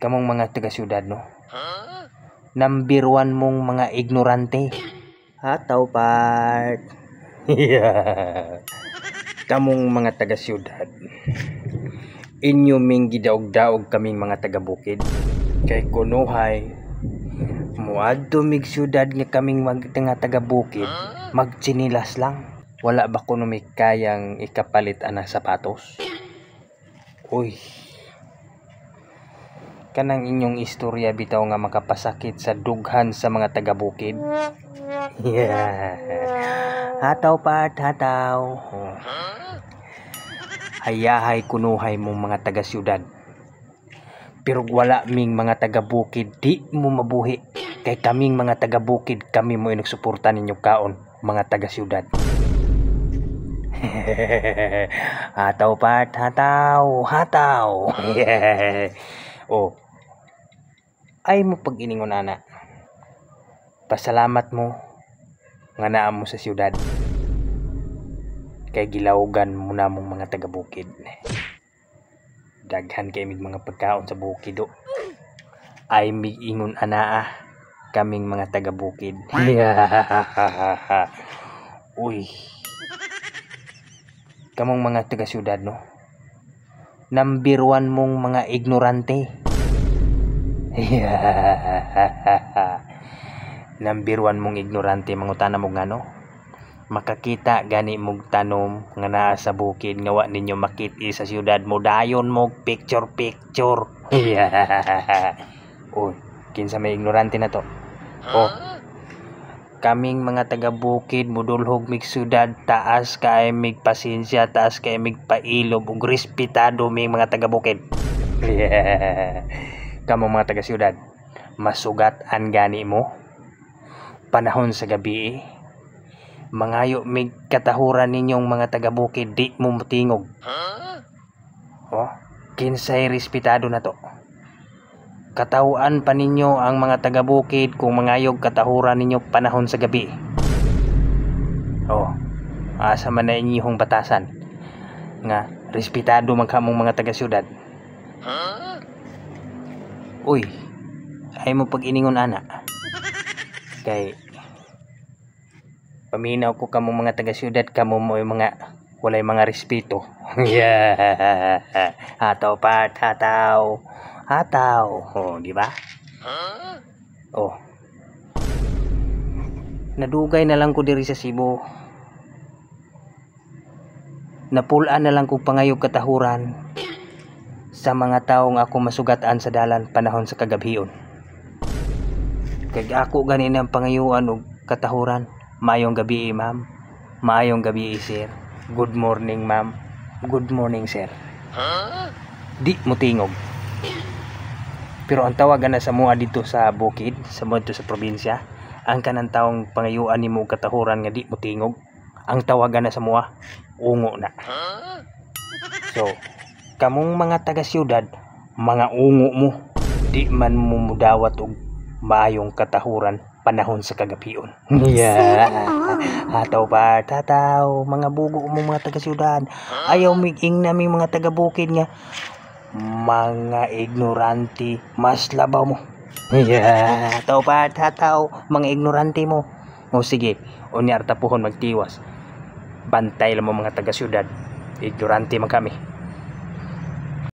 Kamong mga taga-syudad, no? Number one mong mga ignorante. Hataw part. Yeah. Kamong mga taga-syudad. Inyo ming gidaog-daog kaming mga taga-bukid. Kay kunuhay, muadto mig syudad nga kaming mga taga-bukid, magtsinilas lang. Wala ba kuno may kayang ikapalit anang sapatos? Uy. Kanang inyong istorya bitaw nga makapasakit sa dughan sa mga taga-bukid. Yeah. Hataw part, hataw. Oh. Hayahay kunuhay mong mga taga-syudad. Pero wala ming mga taga-bukid di mo mabuhi. Kay kaming mga taga-bukid kami mo inagsuporta ninyo kaon mga taga-syudad. Hataw part, hataw, hataw. Oh. Ay mo pag iningon ana. Pasalamat mo nga naa mo sa syudad. Kay gilawgan mo na mong mga taga-bukid. Daghan kay mig mga pagkaon sa bukid do. Ay mig ingon anaa kaming mga taga-bukid. Uy. Kamong mga taga-syudad, no? Number one mong mga ignorante. Number one mong ignorante, mangutana mo nga, no? Makakita gani mong tanom nga naa sa bukid nga wa ninyo makit-i sa syudad mo, dayon mo picture. Uy, kinsa may ignorante na to? Oh. Kaming mga taga-bukid mudulhog mig syudad, taas kay mig pasensya, taas kay mig pailob ug respetado mig mga taga-bukid. Kamo mga taga-syudad, masugat-an gani mo panahon sa gabi. Mangayo mig katahuran ninyong mga taga-bukid, di mo mutingog. Oh, kinsay respetado na to? Katawaan pa ninyo ang mga taga-bukid kung mangayog katahuran ninyo panahon sa gabi. Oh, asa man na inyong batasan nga respetado man kamong mga taga-syudad. Uy, ay mo pag iningon ana. Kay paminaw ko kamong mga taga-syudad, kamo mo yung mga walay mga respeto. Yeah. Hataw part, hataw. Hataw. Oh, di ba? Oh. Nadugay na lang ko diri sa Cebu. Napulaan na lang ko pangayog katahuran sa mga taong ako masugataan sa dalan panahon sa kagabhion. Kay ako ganin ang pangayuan og katahuran. Maayong gabi, ma'am. Maayong gabi, sir. Good morning, ma'am. Good morning, sir. Di mo tingog. Pero ang tawagan na sa mua dito sa bukid, sa mga dito sa probinsya, ang kanang taong pangayuan ni mo katahuran nga di mo tingog, ang tawagan na sa mua, ungo na. So, kamong mga taga-syudad, mga ungo mo, di man mo mudawat og maayong katahuran panahon sa kagabion. Yeah. Hataw pa, tataw, mga bugo mo mga taga-syudad. Ayaw miging namin mga taga-bukid nga mga ignorante, mas labaw mo. Yeah. Hataw pa, tataw, mga ignorante mo. O sige, unyar tapuhon magtiwas. Bantay lang mo mga taga-syudad. Ignorante man kami.